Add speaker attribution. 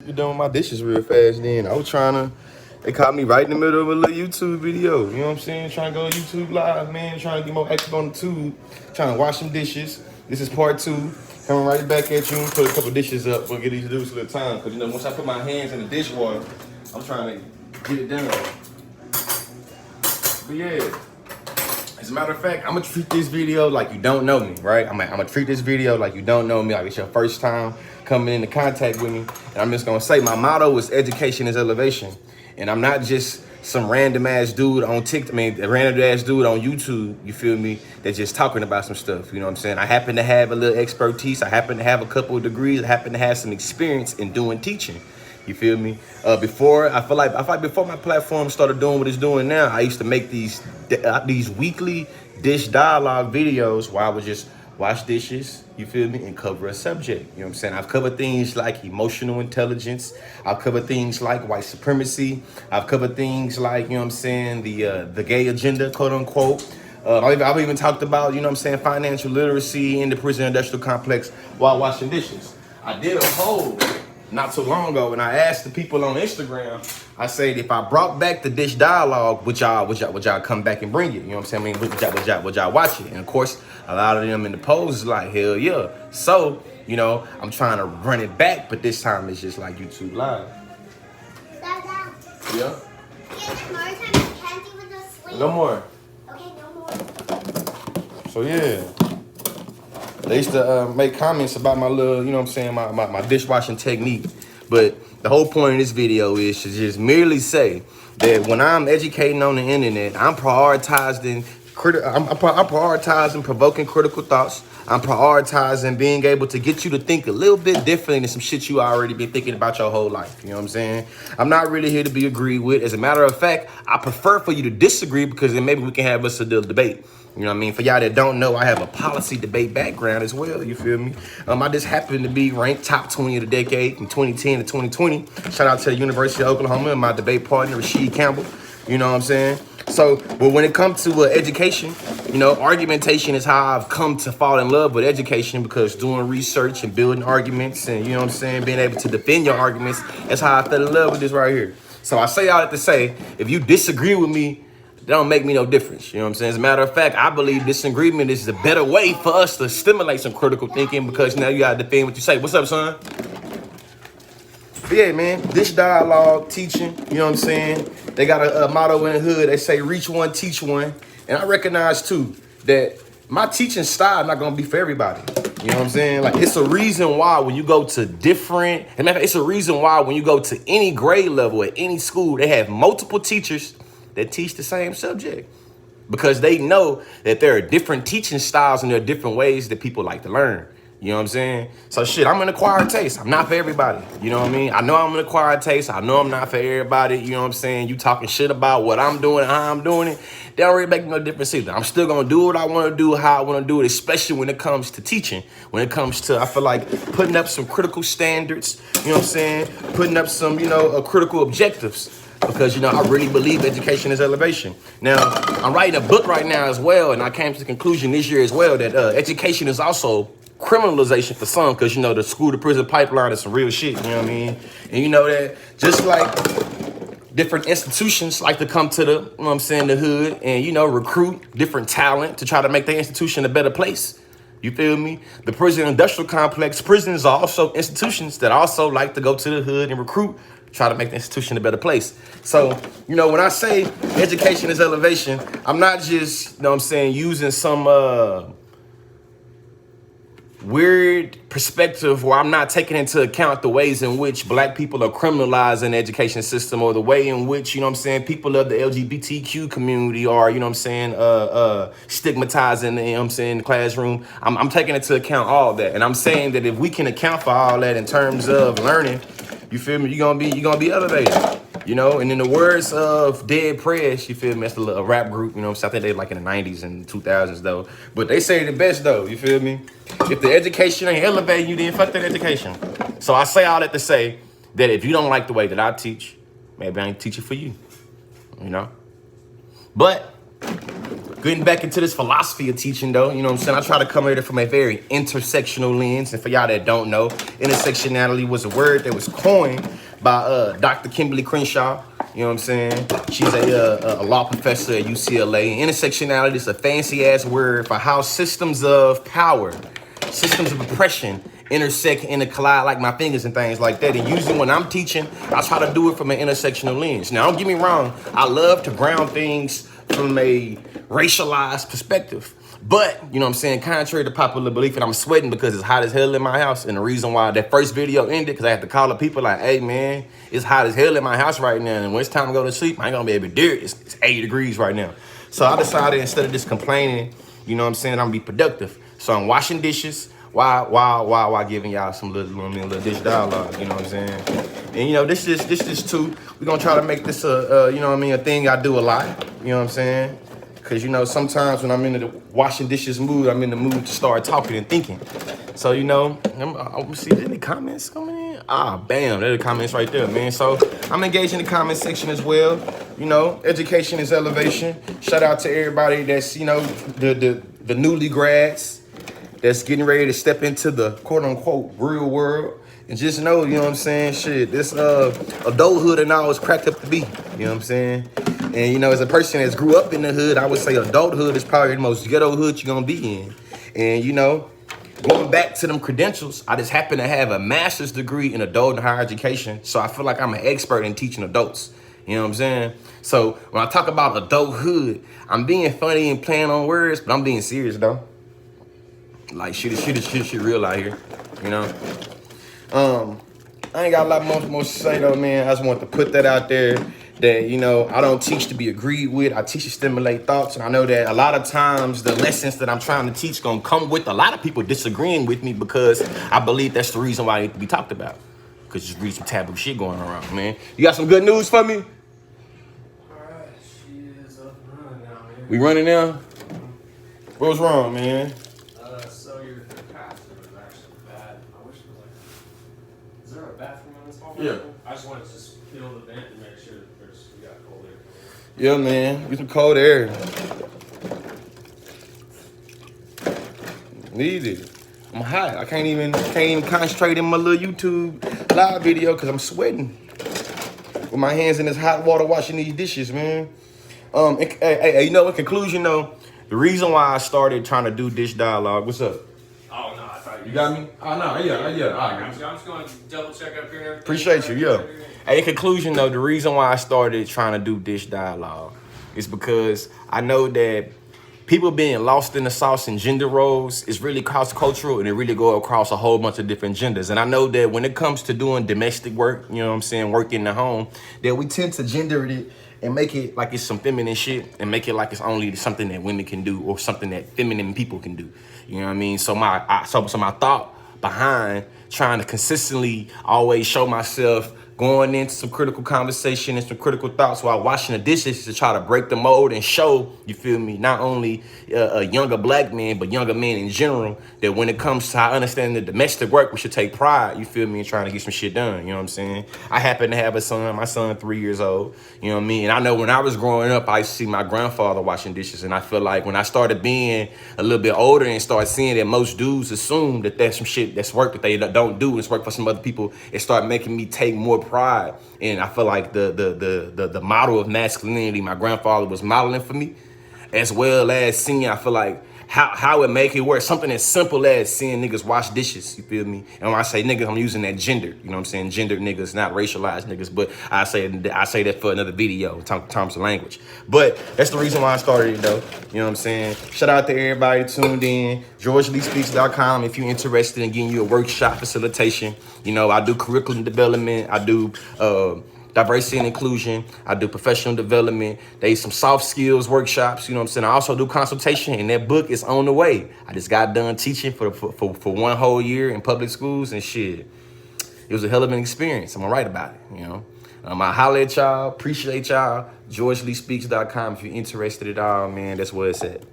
Speaker 1: get done with my dishes real fast then. I was trying to, they caught me right in the middle of a little YouTube video. You know what I'm saying? Trying to go YouTube live, man. Trying to get more active on the tube. Trying to wash some dishes. This is part 2. Coming right back at you. Put a couple dishes up. We'll get these dudes a little time. Because, you know, once I put my hands in the dishwater, I'm trying to get it done. But yeah. As a matter of fact, I'm gonna treat this video like you don't know me, right? I'm gonna treat this video like you don't know me, like it's your first time coming into contact with me. And I'm just gonna say my motto is education is elevation. And I'm not just some random ass dude on TikTok, a random ass dude on YouTube, you feel me, that's just talking about some stuff, you know what I'm saying? I happen to have a little expertise, I happen to have a couple of degrees, I happen to have some experience in doing teaching. You feel me? Before my platform started doing what it's doing now, I used to make these weekly dish dialogue videos where I would just wash dishes, you feel me, and cover a subject. You know what I'm saying? I've covered things like emotional intelligence. I've covered things like white supremacy. I've covered things like, you know what I'm saying, the gay agenda, quote unquote. I've even talked about, you know what I'm saying, financial literacy in the prison industrial complex while washing dishes. I did a poll not too long ago, and I asked the people on Instagram, I said, if I brought back the dish dialogue, would y'all come back and bring it? You know what I'm saying? I mean, would y'all watch it? And of course, a lot of them in the polls is like, hell yeah. So, you know, I'm trying to run it back, but this time it's just like YouTube Live.
Speaker 2: Dada.
Speaker 1: Yeah?
Speaker 2: There's more time you can't even just sleep.
Speaker 1: No more.
Speaker 2: Okay, no more.
Speaker 1: So yeah. They used to make comments about my little, you know what I'm saying, my dishwashing technique. But the whole point of this video is to just merely say that when I'm educating on the internet, I'm prioritizing provoking critical thoughts. I'm prioritizing being able to get you to think a little bit differently than some shit you already been thinking about your whole life. You know what I'm saying? I'm not really here to be agreed with. As a matter of fact, I prefer for you to disagree because then maybe we can have us a little debate. You know what I mean? For y'all that don't know, I have a policy debate background as well, you feel me? I just happened to be ranked top 20 of the decade from 2010 to 2020. Shout out to the University of Oklahoma and my debate partner, Rashid Campbell. You know what I'm saying? So, but when it comes to education, you know, argumentation is how I've come to fall in love with education, because doing research and building arguments and, you know what I'm saying, being able to defend your arguments, that's how I fell in love with this right here. So I say all that to say, if you disagree with me, that don't make me no difference. You know what I'm saying? As a matter of fact, I believe disagreement is a better way for us to stimulate some critical thinking, because now you gotta defend what you say. What's up, son? But yeah, man, dish dialogue, teaching, you know what I'm saying? They got a motto in the hood. They say, reach one, teach one. And I recognize, too, that my teaching style is not going to be for everybody. You know what I'm saying? Like, it's a reason why when you go to it's a reason why when you go to any grade level at any school, they have multiple teachers that teach the same subject, because they know that there are different teaching styles and there are different ways that people like to learn. You know what I'm saying? So shit, I'm an acquired taste. I'm not for everybody. You know what I mean? I know I'm an acquired taste. I know I'm not for everybody. You know what I'm saying? You talking shit about what I'm doing and how I'm doing it, that don't really make no difference either. I'm still gonna do what I want to do, how I want to do it, especially when it comes to teaching. When it comes to, I feel like, putting up some critical standards, you know what I'm saying? Putting up some, you know, critical objectives. Because, you know, I really believe education is elevation. Now, I'm writing a book right now as well, and I came to the conclusion this year as well that education is also criminalization for some, because, you know, the school to prison pipeline is some real shit, you know what I mean? And you know that just like different institutions like to come to the, you know what I'm saying, the hood and, you know, recruit different talent to try to make the institution a better place. You feel me? The prison industrial complex, prisons are also institutions that also like to go to the hood and recruit, try to make the institution a better place. So, you know, when I say education is elevation, I'm not just, you know what I'm saying, using some weird perspective where I'm not taking into account the ways in which black people are criminalized in the education system, or the way in which, you know what I'm saying, people of the LGBTQ community are, you know what I'm saying, stigmatized in the, you know what I'm saying, the classroom. I'm taking into account all that. And I'm saying that if we can account for all that in terms of learning, you feel me, you're gonna be elevated. You know, and in the words of Dead Prez, you feel me, that's a rap group, you know what I'm saying? I think they like in the 90s and 2000s though. But they say the best though, you feel me? If the education ain't elevating you, then fuck that education. So I say all that to say that if you don't like the way that I teach, maybe I ain't teaching for you, you know? But getting back into this philosophy of teaching though, you know what I'm saying? I try to come at it from a very intersectional lens. And for y'all that don't know, intersectionality was a word that was coined by Dr. Kimberly Crenshaw. You know what I'm saying? She's a law professor at UCLA. Intersectionality is a fancy ass word for how systems of power, systems of oppression intersect and collide like my fingers and things like that. And usually when I'm teaching, I try to do it from an intersectional lens. Now, don't get me wrong. I love to ground things from a racialized perspective. But, you know what I'm saying, contrary to popular belief, and I'm sweating because it's hot as hell in my house. And the reason why that first video ended, because I had to call the people like, hey, man, it's hot as hell in my house right now. And when it's time to go to sleep, I ain't going to be able to do it. It's 80 degrees right now. So I decided instead of just complaining, you know what I'm saying, I'm going to be productive. So I'm washing dishes while giving y'all some little dish dialogue, you know what I'm saying? And, you know, this is too, we're going to try to make this a you know what I mean, a thing I do a lot, you know what I'm saying? Because, you know, sometimes when I'm in the washing dishes mood, I'm in the mood to start talking and thinking. So, you know, I'm see, is there any comments coming in? Ah, bam, there are the comments right there, man. So I'm engaged in the comment section as well. You know, education is elevation. Shout out to everybody that's, you know, the newly grads that's getting ready to step into the quote unquote real world. And just know, you know what I'm saying? Shit, this adulthood and all is cracked up to be. You know what I'm saying? And, you know, as a person that's grew up in the hood, I would say adulthood is probably the most ghetto hood you're going to be in. And, you know, going back to them credentials, I just happen to have a master's degree in adult and higher education. So I feel like I'm an expert in teaching adults. You know what I'm saying? So when I talk about adulthood, I'm being funny and playing on words, but I'm being serious, though. Like, shit real out here, you know? I ain't got a lot more to say, though, man. I just want to put that out there. That, you know, I don't teach to be agreed with. I teach to stimulate thoughts. And I know that a lot of times the lessons that I'm trying to teach gonna come with a lot of people disagreeing with me because I believe that's the reason why it need to be talked about. Because just read some taboo shit going around, man. You got some good news for me?
Speaker 3: Alright, she is up and running now, man.
Speaker 1: We running now? What was wrong, man?
Speaker 3: So your bathroom is actually bad. I wish it was like... Is there a bathroom in this hall?
Speaker 1: Yeah.
Speaker 3: I just wanted to just feel the vent and make sure that we got cold air.
Speaker 1: Yeah, man. Get some cold air. Need it. I'm hot. I can't even concentrate in my little YouTube live video because I'm sweating. With my hands in this hot water washing these dishes, man. Hey, you know, in conclusion, though, the reason why I started trying to do dish dialogue, what's up?
Speaker 3: Oh, no, I thought
Speaker 1: You got me? Oh, no, yeah. All right.
Speaker 3: I'm just going to double check up here.
Speaker 1: Appreciate you, yeah. Hey, in conclusion, though, the reason why I started trying to do dish dialogue is because I know that people being lost in the sauce and gender roles is really cross-cultural and it really go across a whole bunch of different genders. And I know that when it comes to doing domestic work, you know what I'm saying, work in the home, that we tend to gender it and make it like it's some feminine shit and make it like it's only something that women can do or something that feminine people can do. You know what I mean? So my thought behind trying to consistently always show myself going into some critical conversation and some critical thoughts while washing the dishes to try to break the mold and show, you feel me, not only younger black men, but younger men in general, that when it comes to, I understand the domestic work, we should take pride, you feel me, in trying to get some shit done, you know what I'm saying? I happen to have a son, my son 3 years old, you know what I mean? And I know when I was growing up, I used to see my grandfather washing dishes, and I feel like when I started being a little bit older and started seeing that most dudes assume that that's some shit that's work that they don't do, it's work for some other people, it started making me take more pride. And I feel like the model of masculinity my grandfather was modeling for me, as well as seeing, I feel like, how it make it work. Something as simple as seeing niggas wash dishes, you feel me? And when I say niggas, I'm using that gender, you know what I'm saying? Gendered niggas, not racialized niggas, but I say that for another video in terms of language. But that's the reason why I started it, though. You know what I'm saying? Shout out to everybody tuned in. GeorgeLeeSpeaks.com if you're interested in getting you a workshop facilitation. You know, I do curriculum development. I do diversity and inclusion. I do professional development. There's some soft skills workshops, you know what I'm saying? I also do consultation, and that book is on the way. I just got done teaching for 1 whole year in public schools, and shit, it was a hell of an experience. I'm gonna write about it, you know? I holler at y'all, appreciate y'all. GeorgeLeeSpeaks.com if you're interested at all, man, that's where it's at.